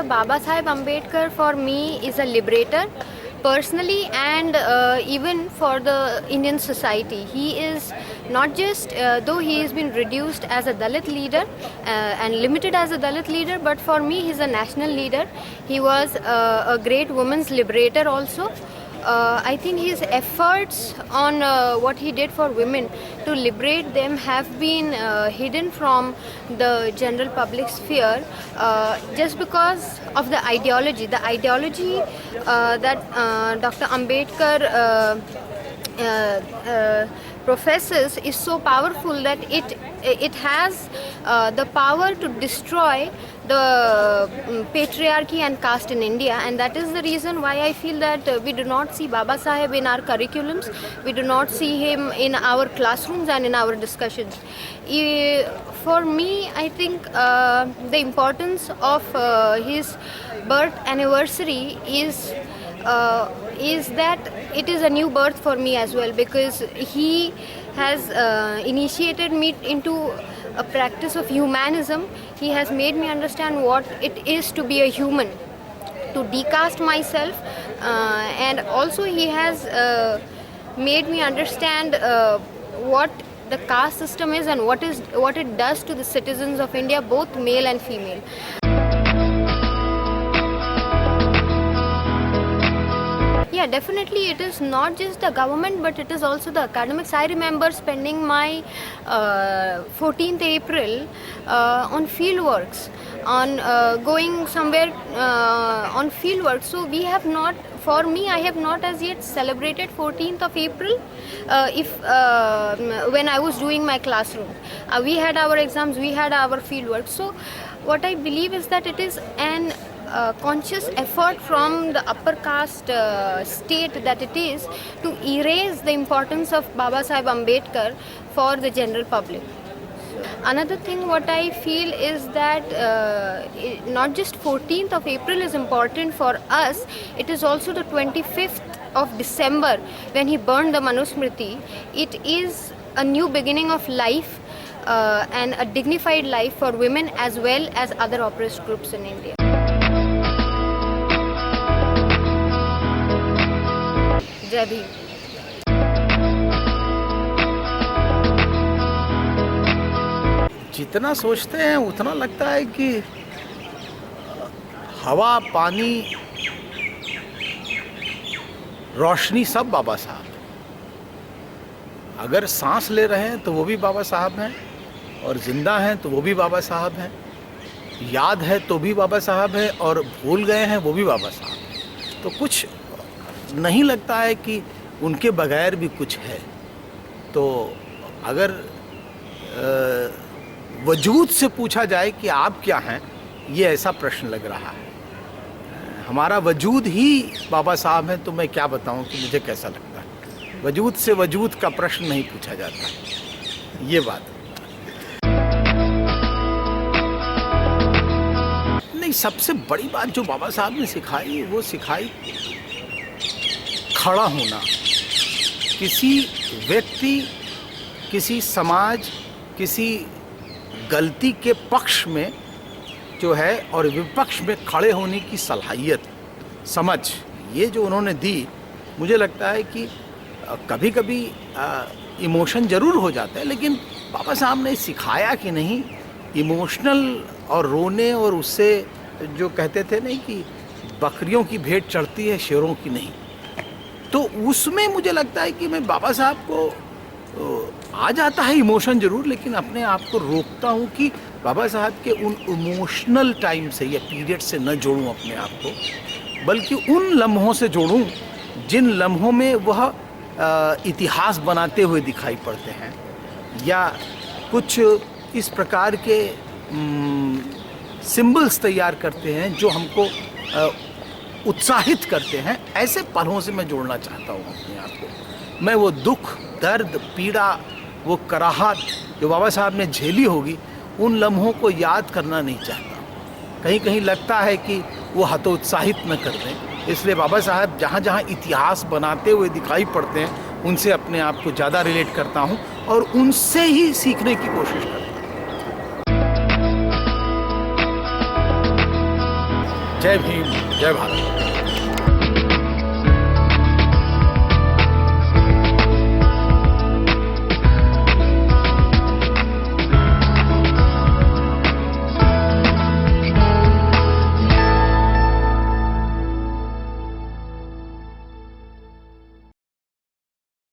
Dr. Baba Saheb Ambedkar for me is a liberator personally and even for the Indian society. He is not just, though he has been reduced as a Dalit leader and limited as a Dalit leader, but for me he's a national leader. He was a great women's liberator also. I think his efforts on what he did for women to liberate them have been hidden from the general public sphere just because of the ideology. The ideology that Dr. Ambedkar professes is so powerful that it has the power to destroy the patriarchy and caste in India, and that is the reason why I feel that we do not see Baba Saheb in our curriculums, we do not see him in our classrooms and in our discussions. For me, I think the importance of his birth anniversary is that it is a new birth for me as well, because he has initiated me into a practice of humanism. He has made me understand what it is to be a human, to decast myself, and also he has made me understand what the caste system is and what it does to the citizens of India, both male and female. Yeah, definitely it is not just the government, but it is also the academics. I remember spending my 14th April on field works, on going somewhere on field work. So we have not, for me, I have not as yet celebrated 14th of April when I was doing my classroom. We had our exams, we had our field work. So what I believe is that it is an conscious effort from the upper caste state that it is to erase the importance of Baba Saheb Ambedkar for the general public. Another thing what I feel is that not just 14th of April is important for us, it is also the 25th of December when he burned the Manusmriti. It is a new beginning of life and a dignified life for women as well as other oppressed groups in India. जय भीम। जितना सोचते हैं उतना लगता है कि हवा, पानी, रोशनी सब बाबा साहब। अगर सांस ले रहे हैं तो वो भी बाबा साहब हैं, और जिंदा हैं तो वो भी बाबा साहब हैं, याद है तो भी बाबा साहब हैं, और भूल गए हैं वो भी बाबा साहब हैं। तो कुछ नहीं लगता है कि उनके बगैर भी कुछ है। तो अगर वजूद से पूछा जाए कि आप क्या हैं, ये ऐसा प्रश्न लग रहा है। हमारा वजूद ही बाबा साहब हैं, तो मैं क्या बताऊं कि मुझे कैसा लगता है। वजूद से वजूद का प्रश्न नहीं पूछा जाता, ये बात नहीं। सबसे बड़ी बात जो बाबा साहब ने सिखाई, वो सिखाई खड़ा होना। किसी व्यक्ति, किसी समाज, किसी गलती के पक्ष में जो है और विपक्ष में खड़े होने की सलाहियत, समझ, ये जो उन्होंने दी, मुझे लगता है कि कभी कभी इमोशन ज़रूर हो जाता है, लेकिन बाबा साहब ने सिखाया कि नहीं, इमोशनल और रोने, और उससे जो कहते थे नहीं कि बकरियों की भेंट चढ़ती है, शेरों की नहीं। तो उसमें मुझे लगता है कि मैं बाबा साहब को आ जाता है इमोशन ज़रूर, लेकिन अपने आप को रोकता हूँ कि बाबा साहब के उन इमोशनल टाइम से या पीरियड से न जोड़ूँ अपने आप को, बल्कि उन लम्हों से जोड़ूँ जिन लम्हों में वह इतिहास बनाते हुए दिखाई पड़ते हैं, या कुछ इस प्रकार के सिंबल्स तैयार करते हैं जो हमको उत्साहित करते हैं। ऐसे पलों से मैं जोड़ना चाहता हूँ अपने आप को। मैं वो दुख, दर्द, पीड़ा, वो कराहत जो बाबा साहब ने झेली होगी, उन लम्हों को याद करना नहीं चाहता। कहीं कहीं लगता है कि वो हतोत्साहित न कर दें, इसलिए बाबा साहब जहाँ जहाँ इतिहास बनाते हुए दिखाई पड़ते हैं, उनसे अपने आप को ज़्यादा रिलेट करता हूँ और उनसे ही सीखने की कोशिश करता हूँ। जय भीम, जय भारत।